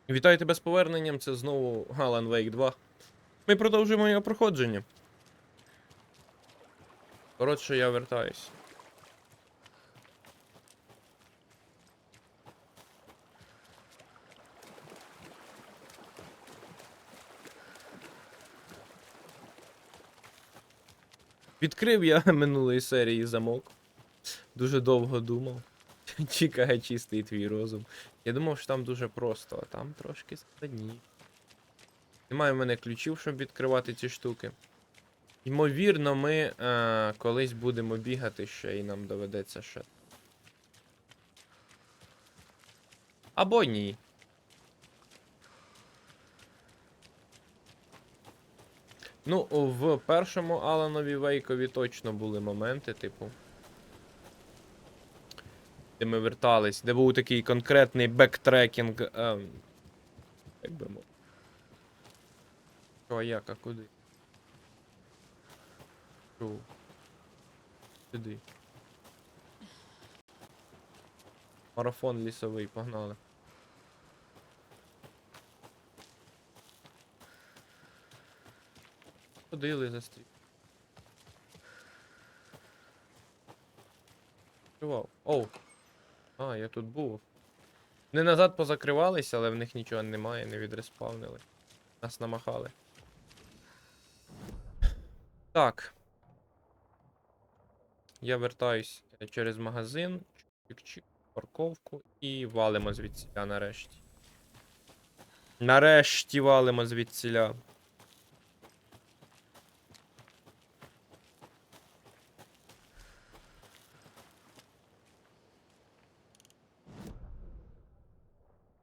Вітаю тебе з поверненням, це знову Alan Wake 2. Ми продовжуємо його проходження. Коротше, я вертаюсь. Відкрив я минулої серії замок. Дуже довго думав. Чекає чистий твій розум. Я думав, що там дуже просто, а там трошки складніше. Немає в мене ключів, щоб відкривати ці штуки. Ймовірно, ми колись будемо бігати ще і нам доведеться ще. Або ні. Ну, в першому Аланові Вейкові точно були моменти, типу. Де ми вертались, де був такий конкретний бектрекінг. Як би мов. Що, а як, а куди? Що? Сюди. Марафон лісовий, погнали. Ходили застріл. Відкривав. Оу. А, я тут був. Вони назад позакривалися, але в них нічого немає, не відреспавнили. Нас намахали. Так. Я вертаюсь через магазин, чик-чик, парковку і валимо звідсіля нарешті. Нарешті валимо звідсіля.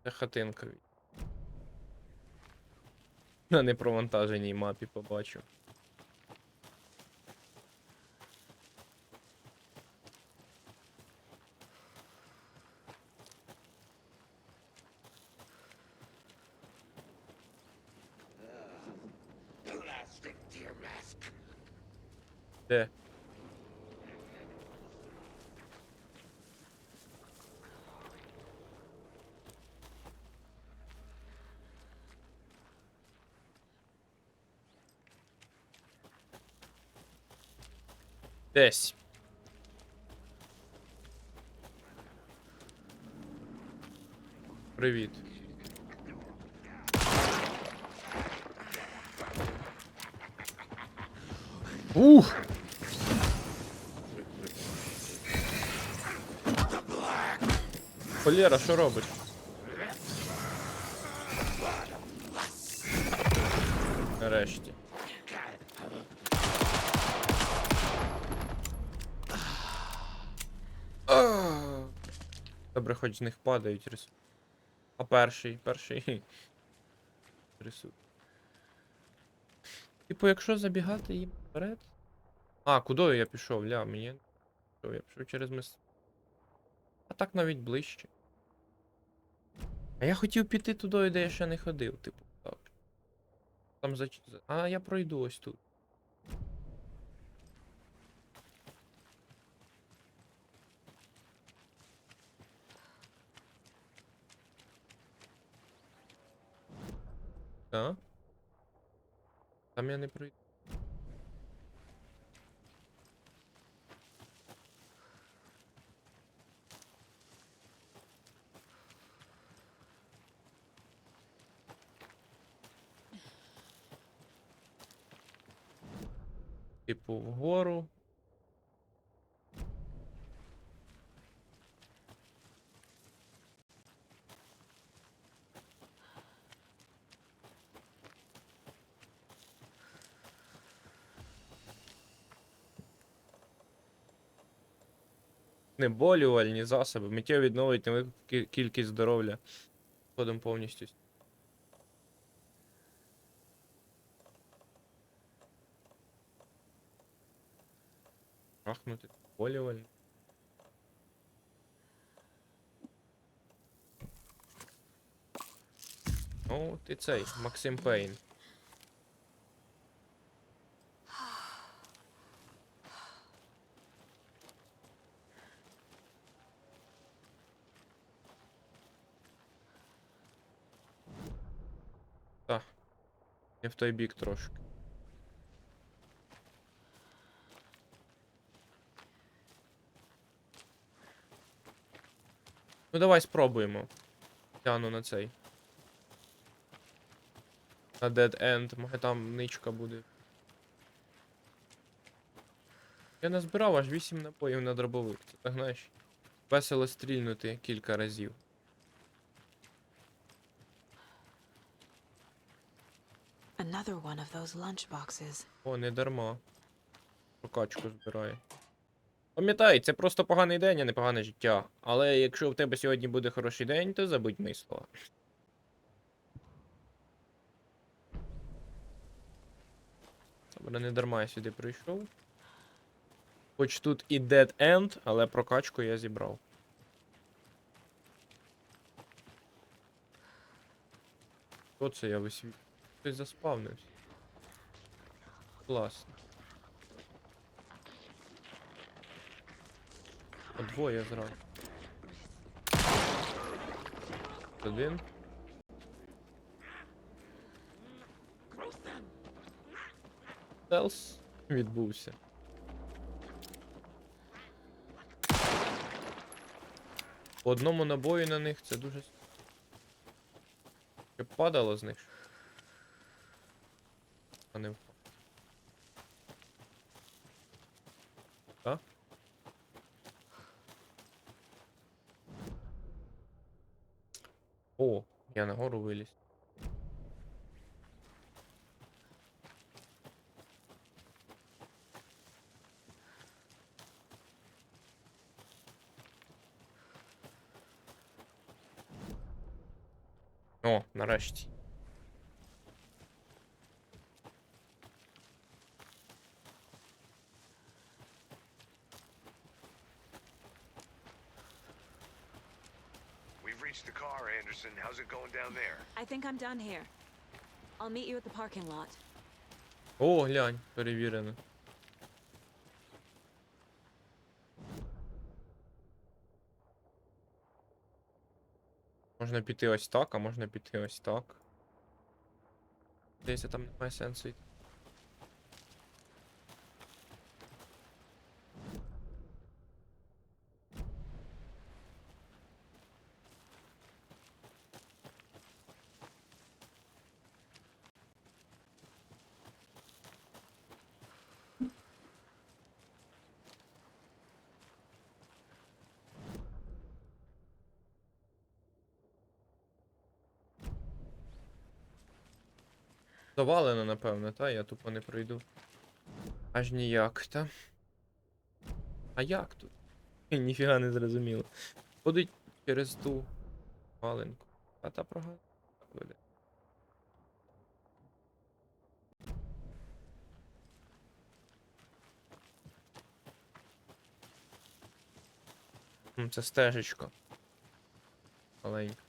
Це хатинка. На непровантаженій мапі побачу. Де? Десь. Привіт. Ух! Холєра, що робиш? Нарешті. Добре, хоч з них падають рисунки. А перший рисунок. Типу, якщо забігати їм вперед. А, куди я пішов? Ля, мені. Я пішов через мис. А так навіть ближче. А я хотів піти туди, де я ще не ходив, типу, так. Там А, я пройду ось тут. Так? Там я не пройду. Типу, вгору. Знеболювальні засоби. Миттєво відновить невелику кількість здоров'я. Ходом повністю. Рахнути. Знеболювальні. Ну, ти цей, Максим Пейн. Не в той бік трошки. Ну давай спробуємо. Тяну на цей. На Dead End. Може там ничка буде. Я назбирав аж 8 набоїв на дробовик. Це так, знаєш, весело стрільнути кілька разів. Another one of those lunchboxes. О, не дарма. Прокачку збирає. Пам'ятай, це просто поганий день, а не погане життя. Але якщо в тебе сьогодні буде хороший день, то забудь мої слова. Добре, не дарма я сюди прийшов. Хоч тут і Dead End, але прокачку я зібрав. Що це я висвітлю? Хтось заспавнився. Класно. О, двоє зразу. Один. Стелс відбувся. По одному набою на них це дуже... Щоб падало з них. А не впав. Так? О, я на гору виліз. О, нарешті. We've reached the car, Anderson. How's it going down there? I think I'm done here. I'll meet you at the parking lot. О, глянь, перевірено. Можна піти ось так, а можна піти ось так. Десь там немає сенсу йти. Завалено, напевно, та? Я тупо не пройду. Аж ніяк, та? А як тут? Ніфіга не зрозуміло. Ходить через ту маленьку. А та прогадка веде. Це стежечка. Маленька.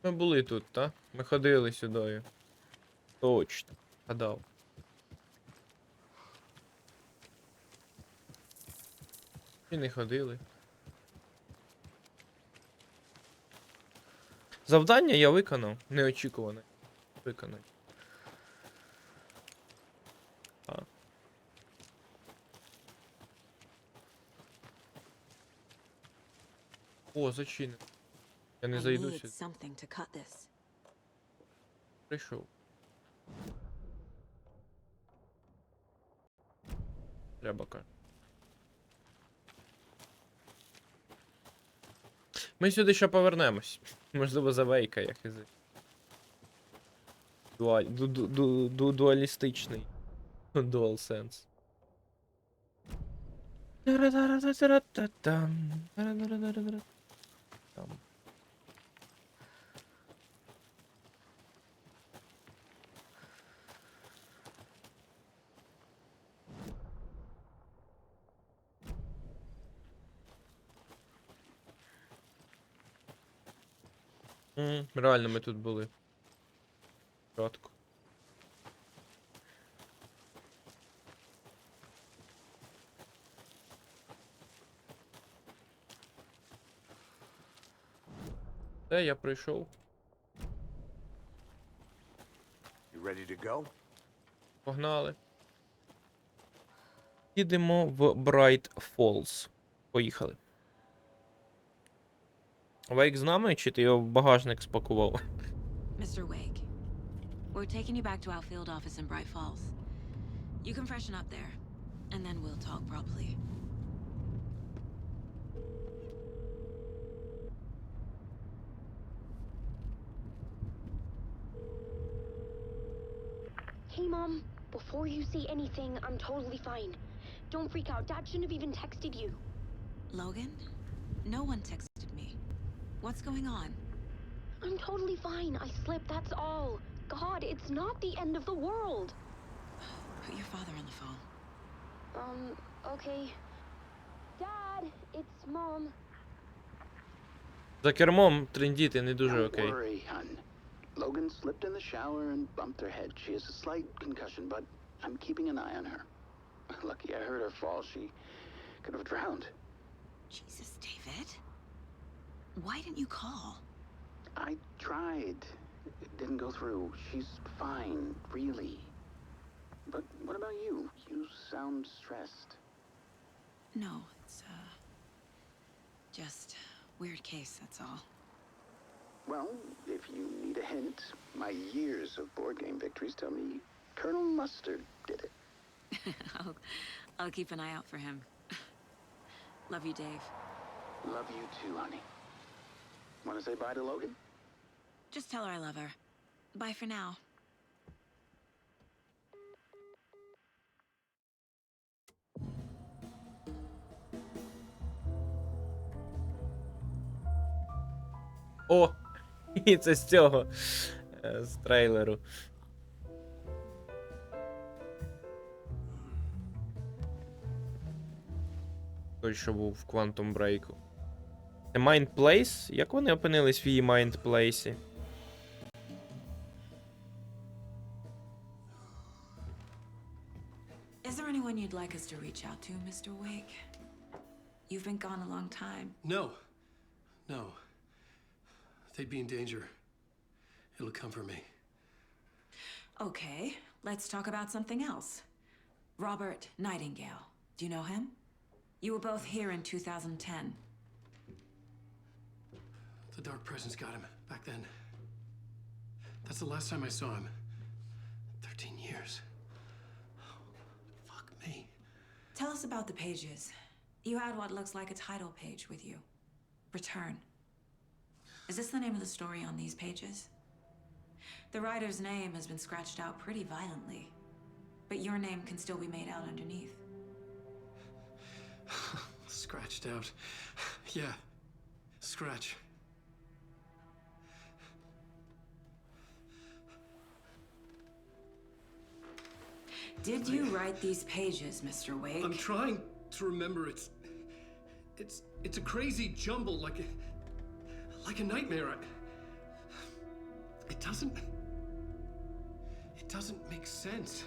Ми були тут, та? Ми ходили сюди. Точно. Гадав. І не ходили. Завдання я виконав. Неочікуване. Виконав. А. О, зачинено. Я не I зайду need сюди. something to cut this. Прийшов. Треба ка. Ми сюди ще повернемось. Можливо, за ВЕЙКА, як і за... Дуалістичний. DualSense. Там. Реально ми тут були. Чітко. Я прийшов. You ready to go? Погнали. Їдемо в Брайт Фоллс. Поїхали. Вейк з нами, чи ти його в багажник спакував? Mr. Wake, we're taking you back to our field office in Bright Falls. You can freshen up there, and then we'll talk properly. Hey, Mom. Before you say anything, I'm totally fine. Don't freak out. Dad shouldn't have even texted you. Logan? No one texted me. What's going on? I'm totally fine. I slipped, that's all. God, it's not the end of the world. Put your father on the phone. Okay. Dad, it's Mom. За кермом трендіти не дуже Don't окей. worry, hon. Logan slipped in the shower and bumped her head. She has a slight concussion, but I'm keeping an eye on her. Lucky I heard her fall. She could have drowned. Jesus, David. Why didn't you call? I tried. It didn't go through. She's fine, really. But what about you? You sound stressed. No, it's, just weird case, that's all. Well, if you need a hint, my years of board game victories tell me Colonel Mustard did it. I'll keep an eye out for him. Love you, Dave. Love you too, honey. Want to say bye to Logan? Just tell her I love her. Bye for now. О! І це з цього. З трейлеру. Той, що був в Quantum Break. Це Mind Place? Як вони опинились в її Mind Place? Is there anyone you'd like us to reach out to, Mr. Wake? You've been gone a long time. No. No. They'd be in danger. It'll come for me. Okay, let's talk about something else. Robert Nightingale. Do you know him? You were both here in 2010. The Dark Presence got him back then. That's the last time I saw him. 13 years. Oh, fuck me. Tell us about the pages. You had what looks like a title page with you. Return. Is this the name of the story on these pages? The writer's name has been scratched out pretty violently, but your name can still be made out underneath. Scratched out. Yeah. Scratch. Did you write these pages, Mr. Wake? I'm trying to remember. It's a crazy jumble, like a nightmare. It doesn't make sense.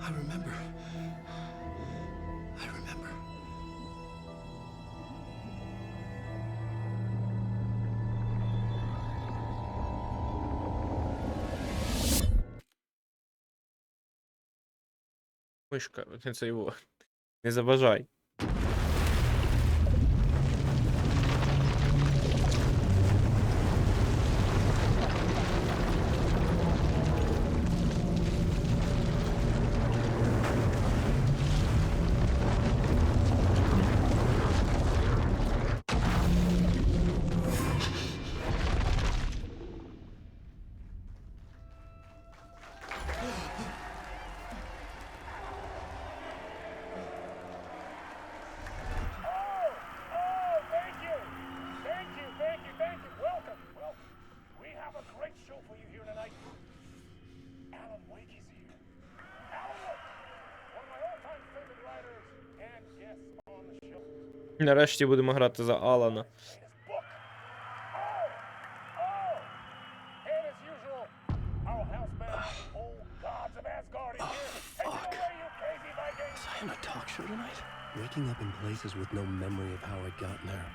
I remember. Мишка, це його. Не заважай. Нарешті будемо грати за Алана. show tonight? Waking up in places with no memory of how I'd gotten there.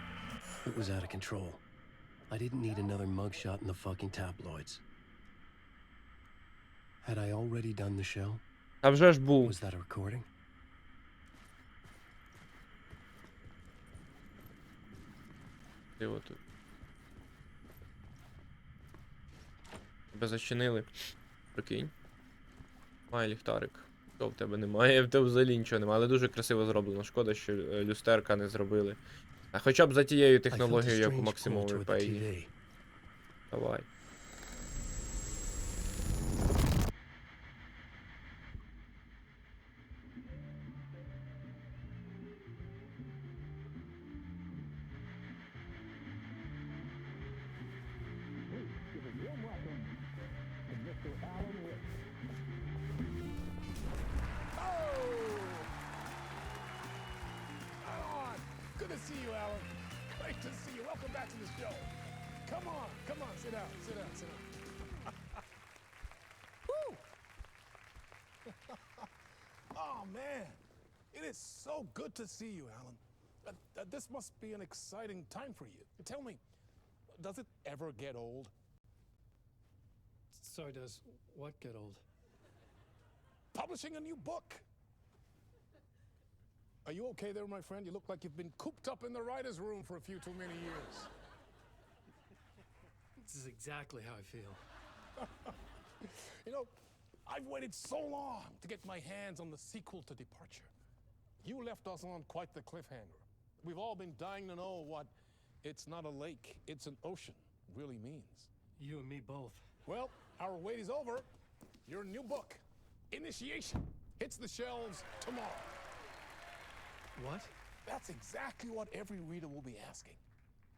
It was out of control. I didn't need another mugshot in the fucking tabloids. Had I already done the show? А вже ж був. Was that a recording? Ти отут. Тебе зачинили. Прикинь. Має ліхтарик. Що в тебе немає? В тебе взагалі нічого немає, але дуже красиво зроблено. Шкода, що люстерка не зробили. А хоча б за тією технологією, як у максимовій пейді. Давай. Good to see you, Alan. Great to see you. Welcome back to the show. Come on, sit down, sit down, sit down. Woo! Oh, man. It is so good to see you, Alan. This must be an exciting time for you. Tell me, does it ever get old? Sorry, does what get old? Publishing a new book. Are you okay there, my friend? You look like you've been cooped up in the writer's room for a few too many years. This is exactly how I feel. You know, I've waited so long to get my hands on the sequel to Departure. You left us on quite the cliffhanger. We've all been dying to know what "it's not a lake, it's an ocean" really means. You and me both. Well, our wait is over. Your new book, Initiation, hits the shelves tomorrow. What? That's exactly what every reader will be asking.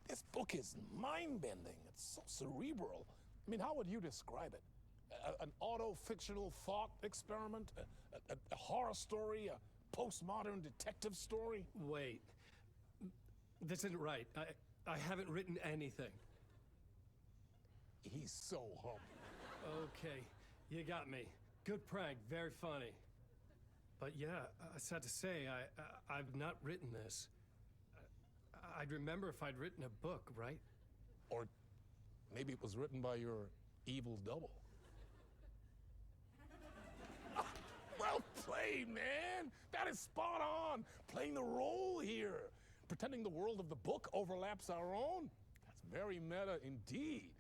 This book is mind-bending. It's so cerebral. I mean, how would you describe it? An auto-fictional thought experiment? A horror story? A postmodern detective story? Wait. This isn't right. I haven't written anything. He's so humble. Okay, you got me. Good prank, very funny. But yeah, sad to say, I've not written this. I'd remember if I'd written a book, right? Or maybe it was written by your evil double. Well played, man! That is spot on! Playing the role here. Pretending the world of the book overlaps our own. That's very meta indeed.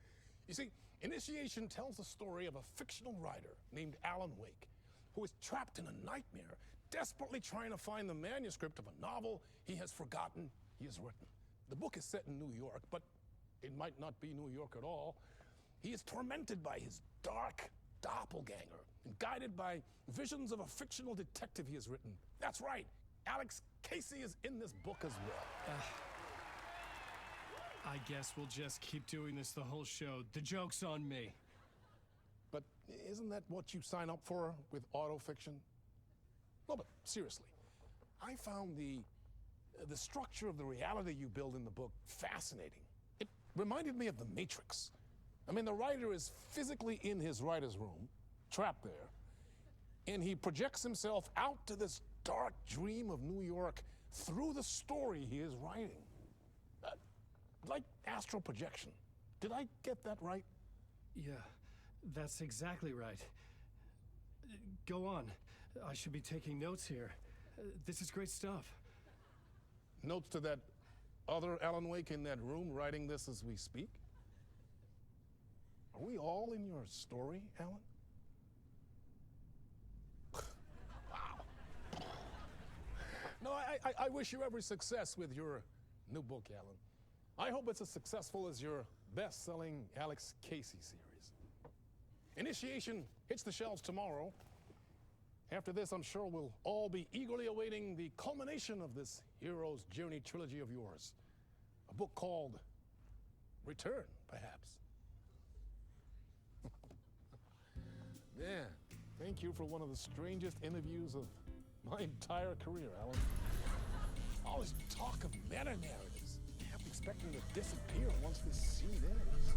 You see, Initiation tells the story of a fictional writer named Alan Wake, who is trapped in a nightmare, desperately trying to find the manuscript of a novel he has forgotten he has written. The book is set in New York, but it might not be New York at all. He is tormented by his dark doppelganger and guided by visions of a fictional detective he has written. That's right, Alex Casey is in this book as well. I guess we'll just keep doing this the whole show. The joke's on me. But isn't that what you sign up for with autofiction? No, but seriously, I found the structure of the reality you build in the book fascinating. It reminded me of The Matrix. I mean, the writer is physically in his writer's room, trapped there, and he projects himself out to this dark dream of New York through the story he is writing. Like astral projection. Did I get that right? Yeah, that's exactly right. Go on. I should be taking notes here. This is great stuff. Notes to that other Alan Wake in that room writing this as we speak? Are we all in your story, Alan? Wow. No, I wish you every success with your new book, Alan. I hope it's as successful as your best-selling Alex Casey series. Initiation hits the shelves tomorrow. After this, I'm sure we'll all be eagerly awaiting the culmination of this hero's journey trilogy of yours. A book called Return, perhaps. Man, thank you for one of the strangest interviews of my entire career, Alan. All this talk of meta-narratives. I'm expecting to disappear once this scene ends.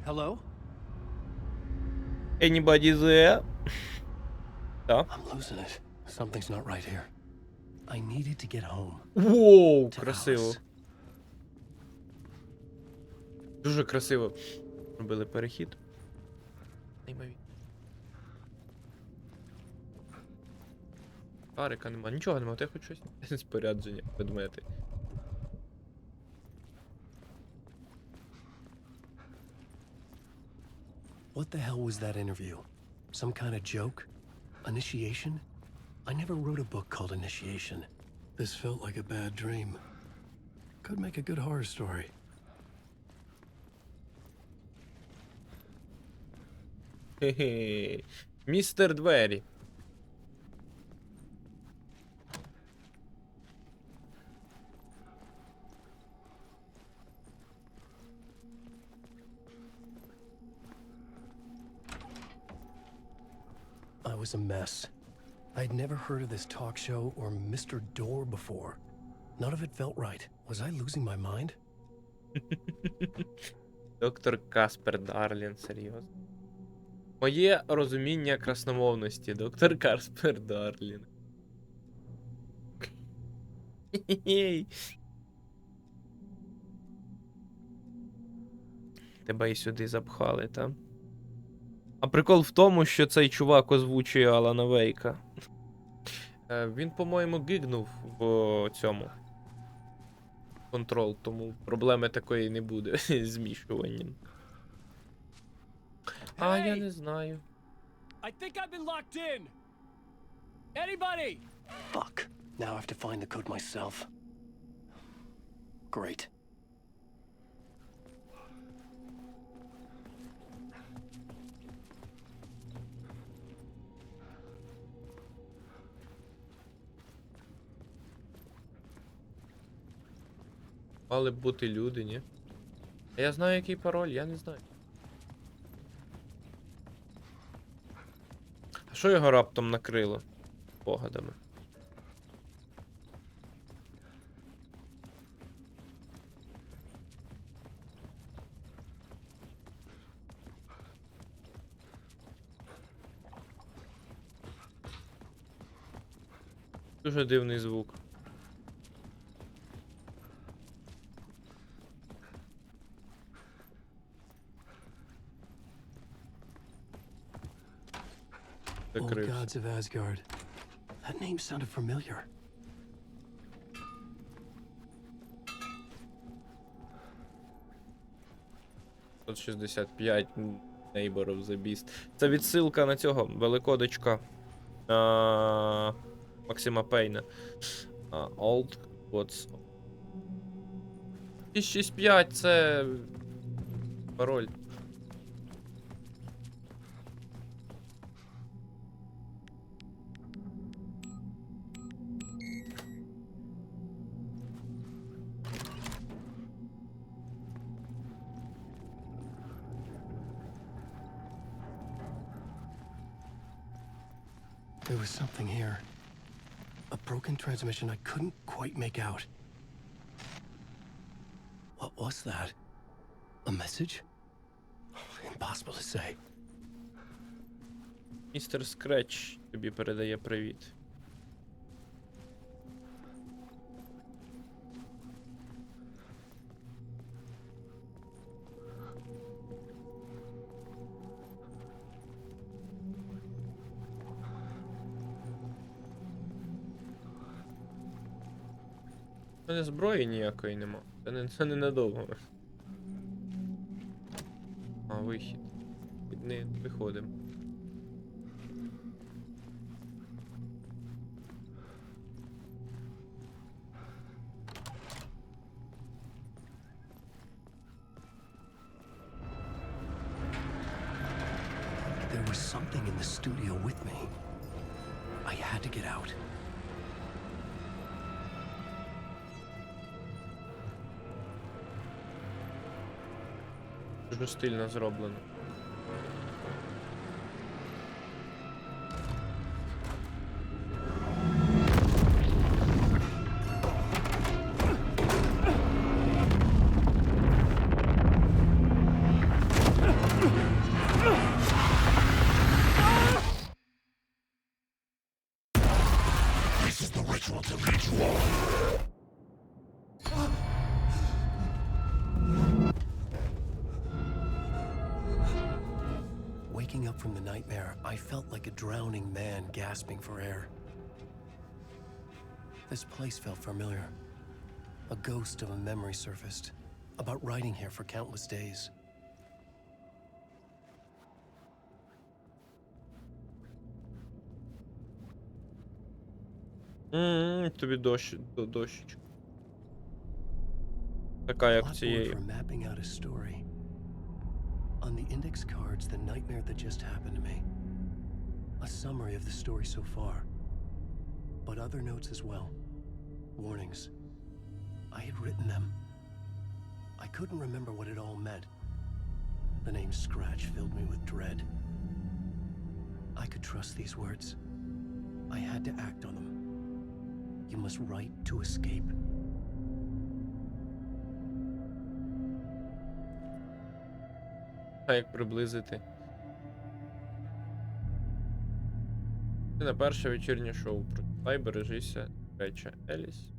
Hello? Anybody there? Так. I'm losing it. Something's not right here. I needed to get home. Воу, To красиво. Alice. Дуже красиво робили перехід. Неймовірно. Карика нема, нічого нема, ти хоч щось спорядження, предмети. What the hell was that interview? Some kind of joke? Initiation? I never wrote a book called Initiation. This felt like a bad dream. Could make a good horror story. Хе-хе. Містер Двері. I was a mess. I'd never heard of this talk show or Mr. Door before. None of it felt right. Was I losing my mind? Доктор Каспер Дарлін, серйозно. Моє розуміння красномовності. Доктор Каспер Дарлін. Хе-хе-хей. Тебе і сюди запхали, та? А прикол в тому, що цей чувак озвучує Алана Вейка. Він, по-моєму, гигнув в цьому. Контрол, тому проблеми такої не буде з змішуванням. А, я не знаю. I think I've been locked in. Anybody? Fuck. Now I have to find the code myself. Great. Мали б бути люди, ні? А я знаю, який пароль, я не знаю. А що його раптом накрило? Спогадами. Дуже дивний звук. Old Закрився. gods of Asgard. That name sounded familiar. Тут 65 Neighbor of the Beast. Це відсилка на цього великодочка Максима Пейна. Old Gods. 665 це пароль. There was something here. A broken transmission I couldn't quite make out. What was that? A message? Impossible to say. Містер Скретч тобі передає привіт. У мене зброї ніякої нема. Це не надовго. А, вихід. Не виходимо. There was something in the studio with me. I had to get out. Дуже стильно зроблено. Waking up from the nightmare, I felt like a drowning man gasping for air. This place felt familiar. A ghost of a memory surfaced, about riding here for countless days. Тобі дощечка. Така, як Blackboard цієї. for mapping out a story. On the index cards, the nightmare that just happened to me. A summary of the story so far. But other notes as well. Warnings. I had written them. I couldn't remember what it all meant. The name Scratch filled me with dread. I could trust these words. I had to act on them. You must write to escape. А як приблизити? Це на перше вечірнє шоу. Прочитай, бережися, рече Еліс.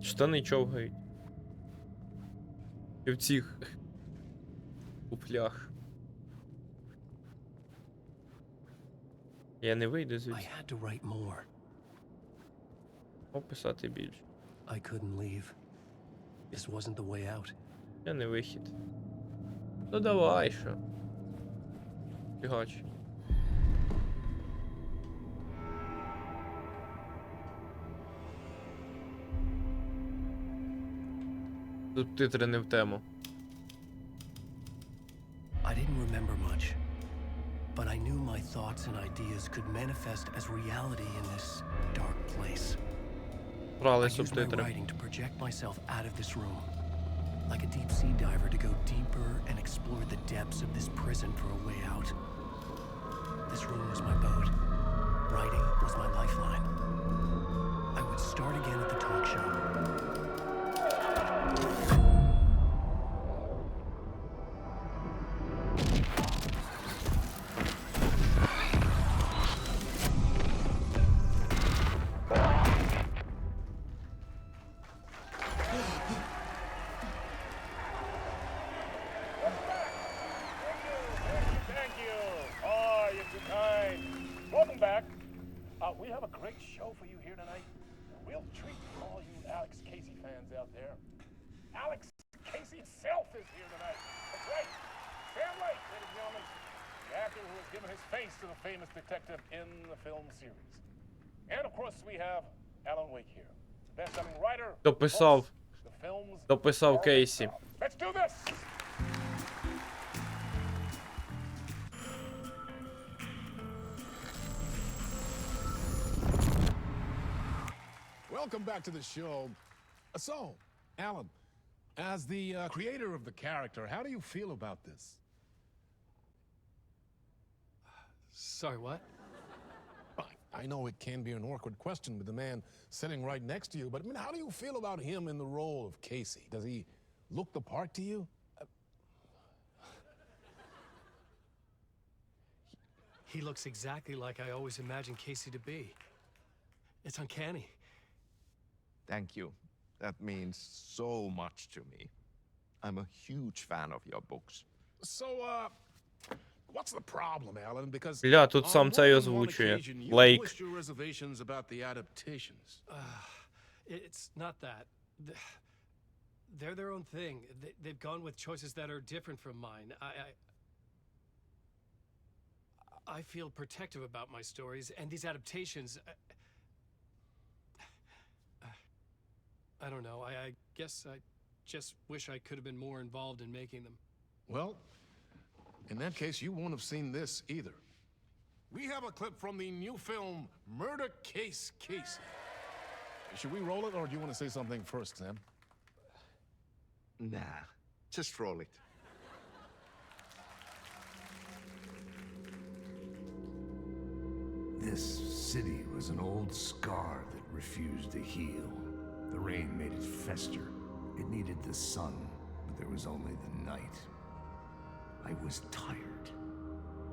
Штани човгають. І в цих куплях. Я не вийду I звідси. had to write more. Описати більше. I couldn't leave. This wasn't the way out. Я не вихід. Ну давай, що? Фігач. Субтитри не в тему. I didn't remember much, but I knew my thoughts and ideas could manifest as reality in this dark place. Брали I used my субтитри. writing to project myself out of this room, like a deep sea diver to go deeper and explore the depths of this prison for a way out. This room was my boat. Writing was my lifeline. I would start again at the talk show. Thank you. Oh, you're too kind. Welcome back. We have a great show for you here tonight. A real treat for all you Alex Casey fans out there. Alex Casey himself is here tonight. That's right. Sam Lake, ladies and gentlemen. The actor who has given his face to the famous detective in the film series. And of course we have Alan Wake here. Best-selling writer. Дописав. host, the films Дописав are Кейсі. out. Let's do this. Welcome back to the show. So, Alan, as the creator of the character, how do you feel about this? Sorry, what? I know it can be an awkward question with the man sitting right next to you, but I mean, how do you feel about him in the role of Casey? Does he look the part to you? He looks exactly like I always imagined Casey to be. It's uncanny. Thank you. That means so much to me. I'm a huge fan of your books. So, what's the problem, Alan? Because Бля, тут on сам цей more than one озвучує. occasion, you Лейк. voiced your reservations about the adaptations. It's not that. They're their own thing. They've gone with choices that are different from mine. I feel protective about my stories, and these adaptations. I don't know. I guess I just wish I could have been more involved in making them. Well, in that case, you won't have seen this either. We have a clip from the new film, Murder Case Casey. Should we roll it, or do you want to say something first, Sam? Nah, just roll it. This city was an old scar that refused to heal. The rain made it fester. It needed the sun, but there was only the night. I was tired.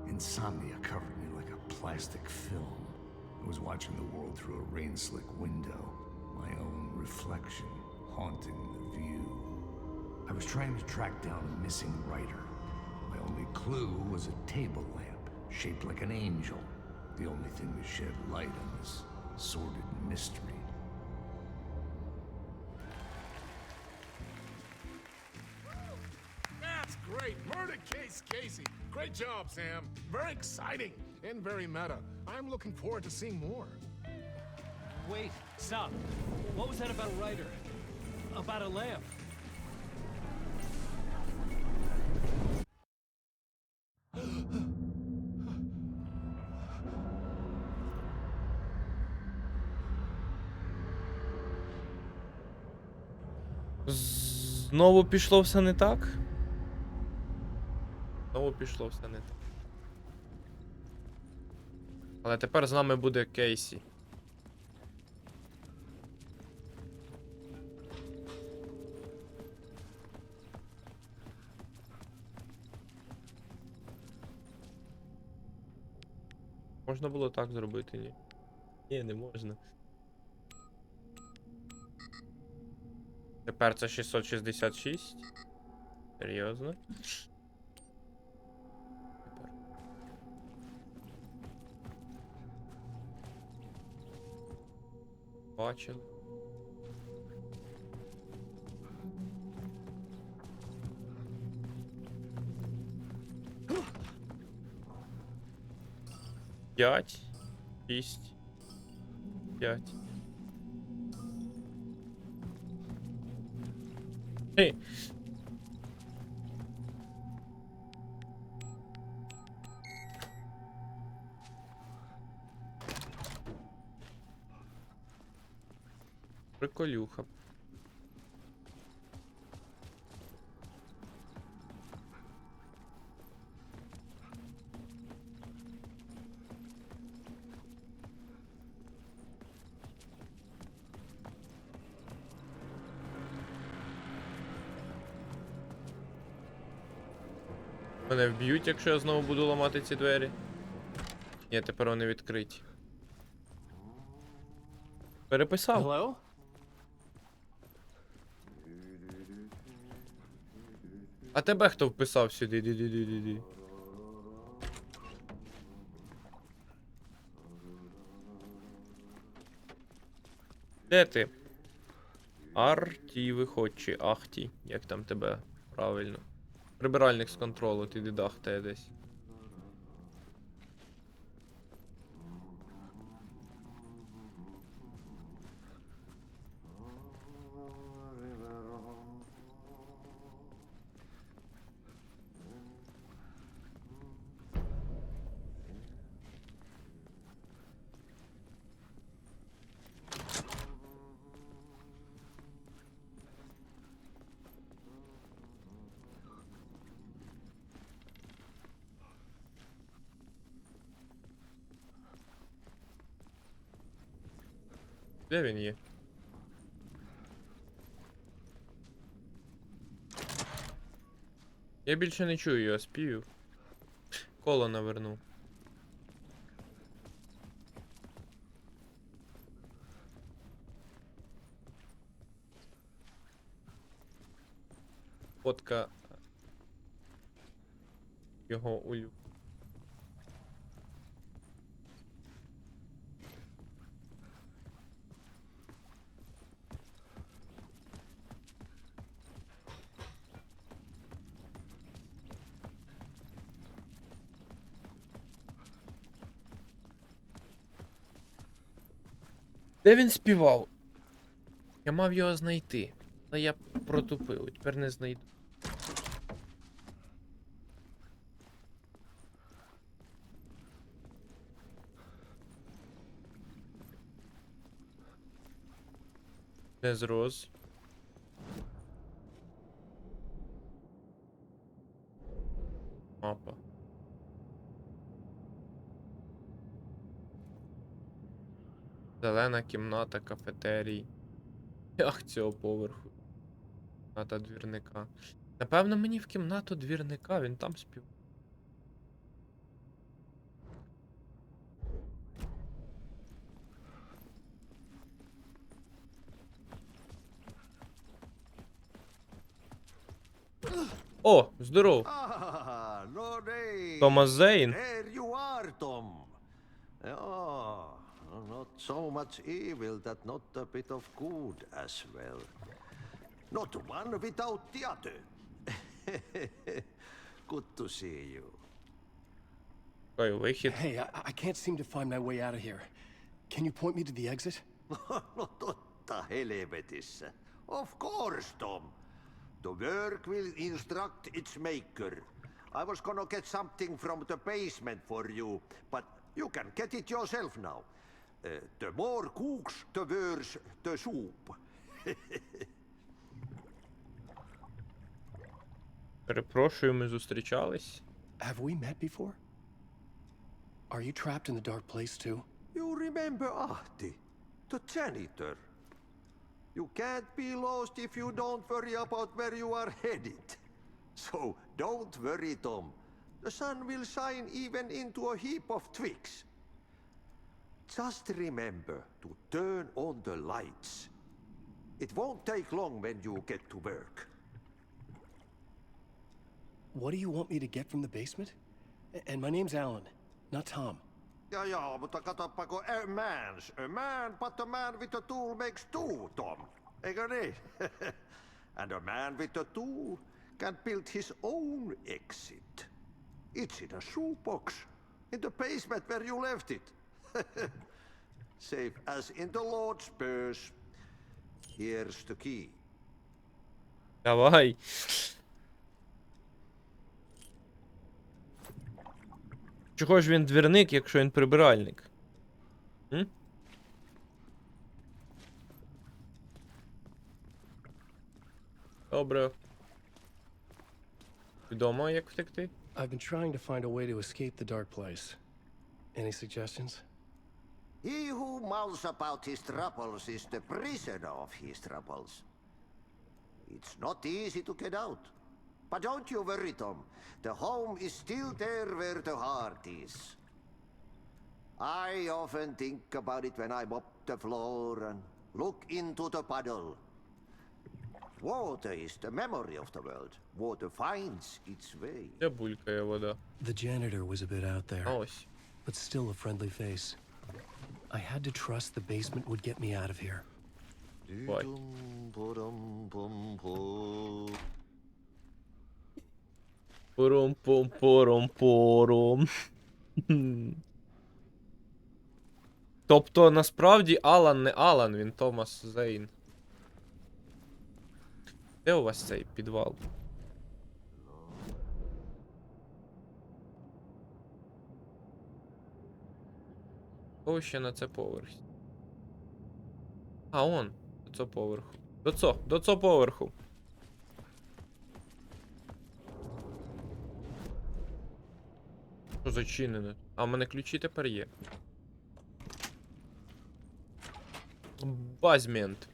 Insomnia covered me like a plastic film. I was watching the world through a rain-slick window, my own reflection haunting the view. I was trying to track down a missing writer. My only clue was a table lamp, shaped like an angel, the only thing to shed light on this sordid mystery. That's great. Murder case, Casey. Great job, Sam. Very exciting and very meta. I'm looking forward to seeing more. Wait, stop. What was that about a writer? About a lamp? Знову пішло все не так? Знову пішло все не так. Але тепер з нами буде Кейсі. Можна було так зробити, ні? Ні, не можна. Тепер це 666. Серйозно? Бачили. П'ять. 6. 5. Ей. Приколюха. Мене вб'ють, якщо я знову буду ламати ці двері. Ні, тепер вони відкриті. Переписав. Hello? А тебе хто вписав сюди? Ді-ді-ді-ді-ді. Де ти? Арті виходь чи Ахті, як там тебе правильно. Прибиральник з контролу, ти дидахтає десь. Де він є? Я більше не чую його співів. Коло навернув. Фотка його улю. Де він співав? Я мав його знайти. Та я протупив, тепер не знайду. Де з роз? Мапа. Зелена кімната, кафетерій. Ах, цього поверху. Кімната двірника. Напевно, мені в кімнату двірника, він там спів. О, здоров. Ah, no day. Томас Зейн. There you are, Tom. Oh, not so much evil that not a bit of good as well. Not one without the other. Good to see you. Ой, вихід. Hey, I can't seem to find my way out of here. Can you point me to the exit? No totta helvetissa. Of course, Tom. The work will instruct its maker. I was gonna get something from the basement for you, but you can get it yourself now. The more cooks, the worse the soup. Перепрошую, ми зустрічались. Have we met before? Are you trapped in the dark place too? You remember Ahti, the janitor? You can't be lost if you don't worry about where you are headed. So don't worry, Tom. The sun will shine even into a heap of twigs. Just remember to turn on the lights. It won't take long when you get to work. What do you want me to get from the basement? And my name's Alan, not Tom. Ja, mutta katsopako a man, but a man with a tool makes two, Tom. Eikö niin? And a man with a tool can build his own exit. It's in a shoebox, in the basement where you left it. Safe as in the Lord's purse. Here's the key. Давай. Чого ж він двірник, якщо він прибиральник? М? Добре. Відомо, як втекти? I've been trying to find a way to escape the dark place. Any suggestions? He who mouths about his troubles is the prisoner of his troubles. It's not easy to get out. But don't you worry, Tom. The home is still there where the heart is. I often think about it when I mop the floor and look into the puddle. Water is the memory of the world. Water finds its way. Де булькає вода? The janitor was a bit out there, А ось. but still a friendly face. I had to trust the basement would get me out of here. Why? Пором-пом-пором-пором. Тобто, насправді, Алан не Алан, він Томас Зейн. Де у вас цей підвал? Кого ще на це поверхі? А, он. До цього поверху. До цього поверху. Що зачинено? А в мене ключі тепер є. Базмент.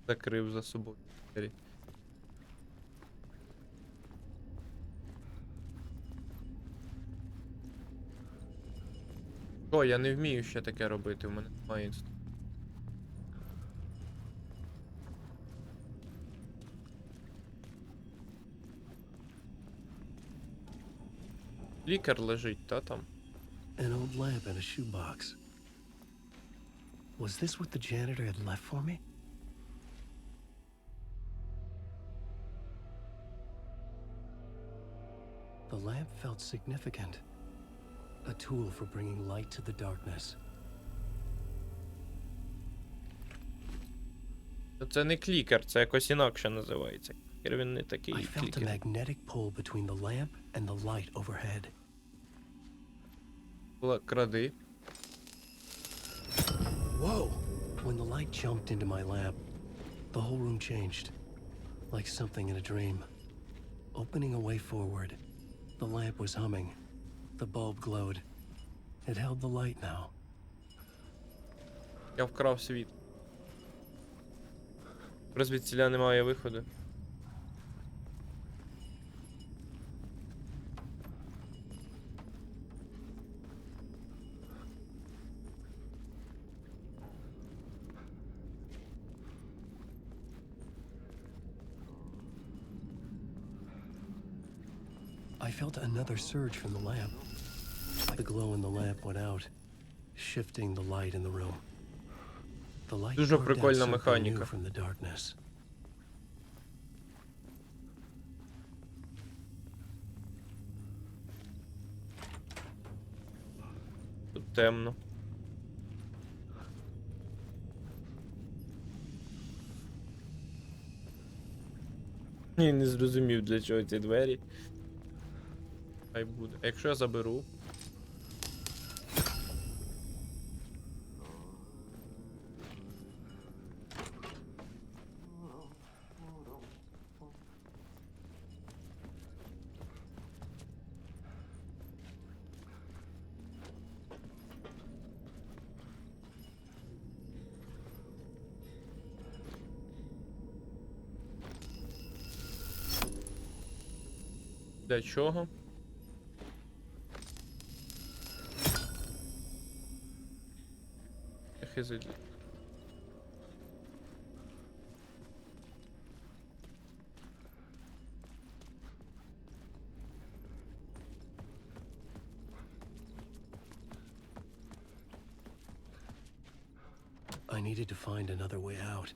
Закрив за собою двері. О, я не вмію ще таке робити, у мене немає інструментів. Лікар лежить, та там? An old lamp and a shoebox. Was this what the janitor had left for me? The lamp felt significant. A tool for bringing light to the darkness. Це не клікер, це якось інакше називається. Клікер він не такий I felt a клікер. magnetic pull between the lamp and the light overhead. Кради. Whoa! When the light jumped into my lamp, the whole room changed. Like something in a dream. Opening a way forward, the lamp was humming. The bulb glowed. It held the light now. Я вкрав світ. Звідсіля немає виходу. I felt another surge from the lamp. The glow in the lamp went out, shifting the light in the room. The light Дуже carved out прикольна something механіка. new from the darkness. Тут темно. Ні, не зрозумів, для чого ці двері. Хай буде. А якщо я заберу? Для чого? Хизить. I needed to find another way out.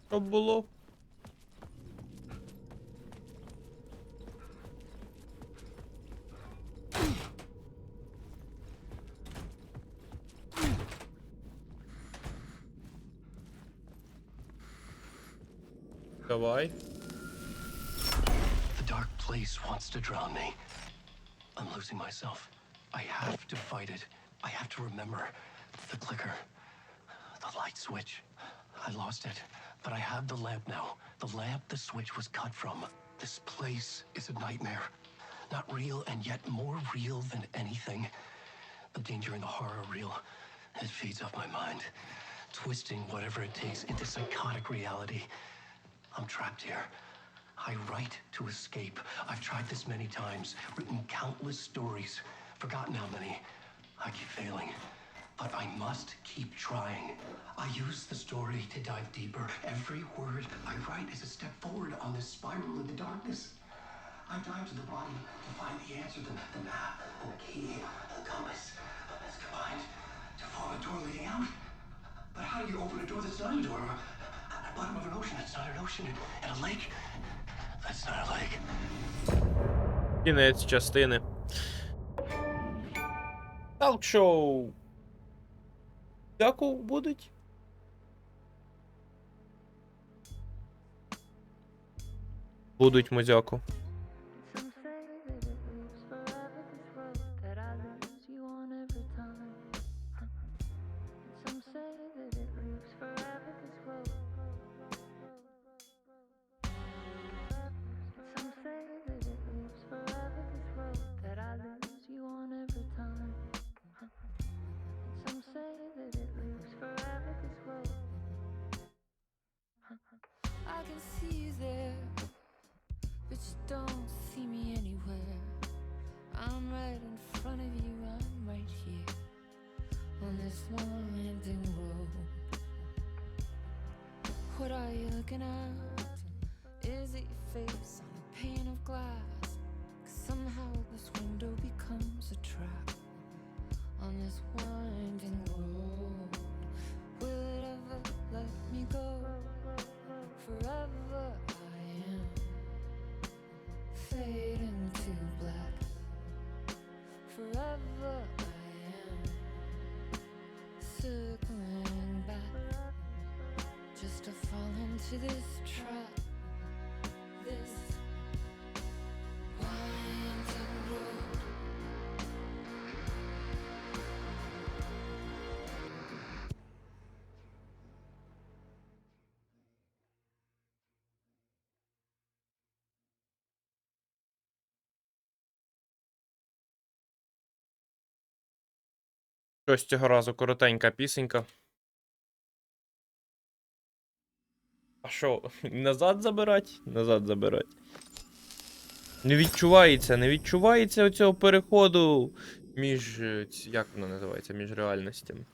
Що було? Давай. The dark place wants to drown me. I'm losing myself. I have to fight it. I have to remember the clicker, the light switch. I lost it, but I have the lamp now. The lamp the switch was cut from. This place is a nightmare. Not real and yet more real than anything. The danger and the horror real. It feeds off my mind, twisting whatever it takes into psychotic reality. I'm trapped here. I write to escape. I've tried this many times, written countless stories, forgotten how many. I keep failing, but I must keep trying. I use the story to dive deeper. Every word I write is a step forward on this spiral in the darkness. I dive to the bottom to find the answer, the map, and the key, and the compass. It's combined to form a door leading out. But how do you open a door that's not a door? At the bottom of an ocean that's not an ocean. And a lake that's not a lake. Кінець частини. Талк-шоу. Дяку будуть? Будуть, мозяку. I can see you there, but you don't see me anywhere. I'm right in front of you, I'm right here, on this winding road. What are you looking at? Is it your face on a pane of glass? 'Cause somehow this window becomes a trap, on this winding road. Will it ever let me go? Forever I am fading to black. Forever I am circling back, just to fall into this trap. This winding road. Щось цього разу коротенька пісенька. А що, назад забирать? Назад забирать. Не відчувається оцього переходу між, як воно називається, між реальностями.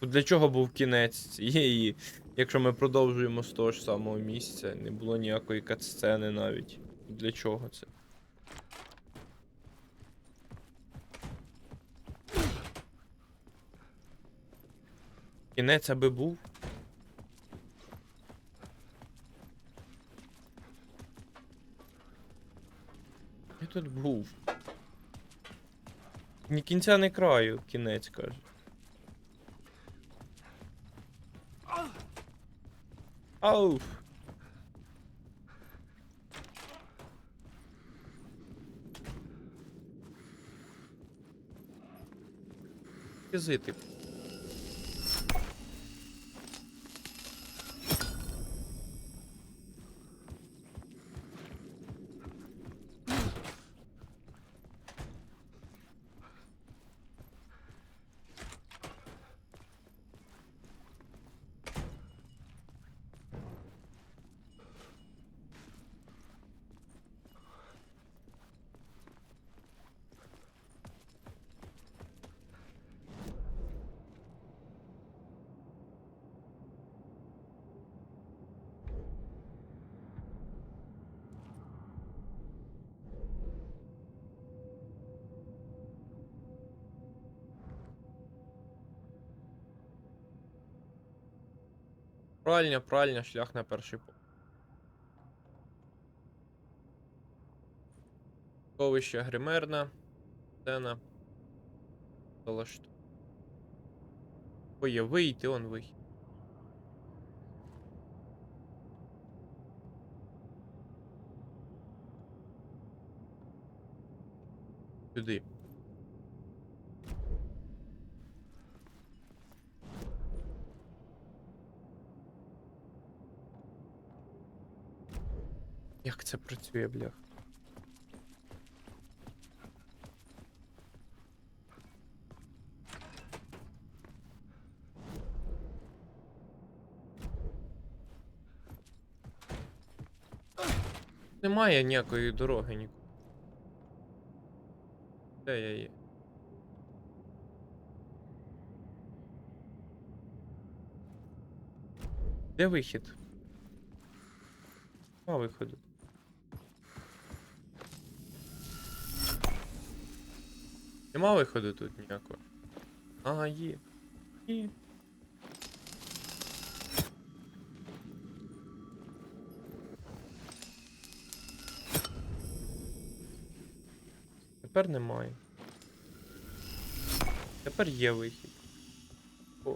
Для чого був кінець цієї, якщо ми продовжуємо з того ж самого місця, не було ніякої катсцени навіть. Для чого це? Кінець аби був. Я тут був. Ні кінця, ні краю, кінець каже. Ауф. Кизити. Пральня, шлях на перший поверх. Сховище гримерна. Сцена. Залашту. Ой, є вийти, он вихід. Сюди. Як це працює, блях? Немає ніякої дороги нікуди. Де я є? Де вихід? Нема виходу. Нема виходу тут ніякого. Ага, є. Є. Тепер немає. Тепер є вихід. О.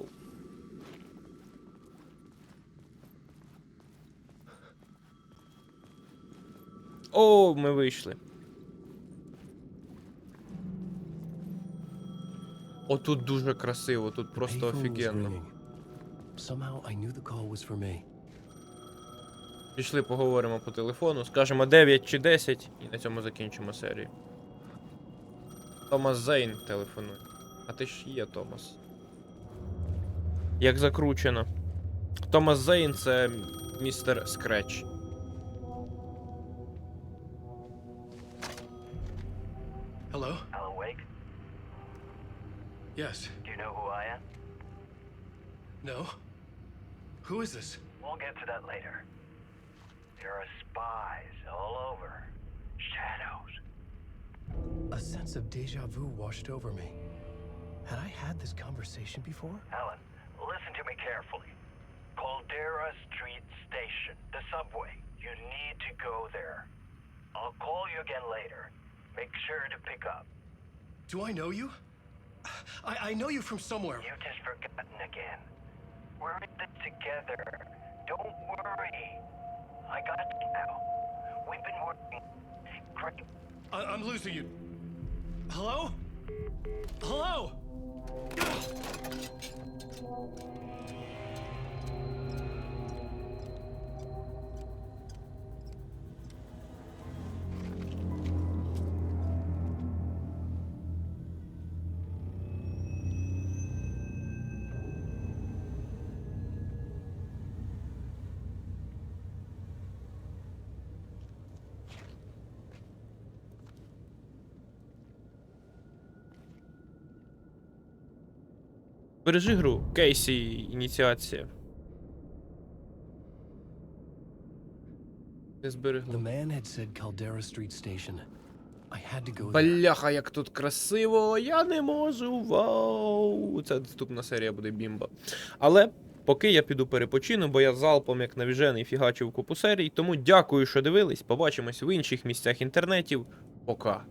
О, ми вийшли. Отут дуже красиво, тут просто офігенно. Пішли поговоримо по телефону, скажемо 9 чи 10 і на цьому закінчимо серію. Томас Зейн телефонує. А ти ж є Томас. Як закручено. Томас Зейн це містер Скретч. Hello? Alan Wake? Yes. Do you know who I am? No? Who is this? We'll get to that later. There are spies all over. Shadows. A sense of deja vu washed over me. Had I had this conversation before? Alan, listen to me carefully. Caldera Street Station, the subway. You need to go there. I'll call you again later. Make sure to pick up. Do I know you? I know you from somewhere. You've just forgotten again. We're in this together. Don't worry. I got you now. We've been working. Great. I'm losing you. Hello? Hello? Бережи гру. Кейсі, ініціація. Не The зберегли. man had said Caldera Street Station. I had to go there. Бляха, як тут красиво, я не можу, вау. Це наступна серія буде бімба. Але поки я піду перепочину, бо я залпом як навіжений фігачив купу серій. Тому дякую, що дивились. Побачимось в інших місцях інтернетів. Пока.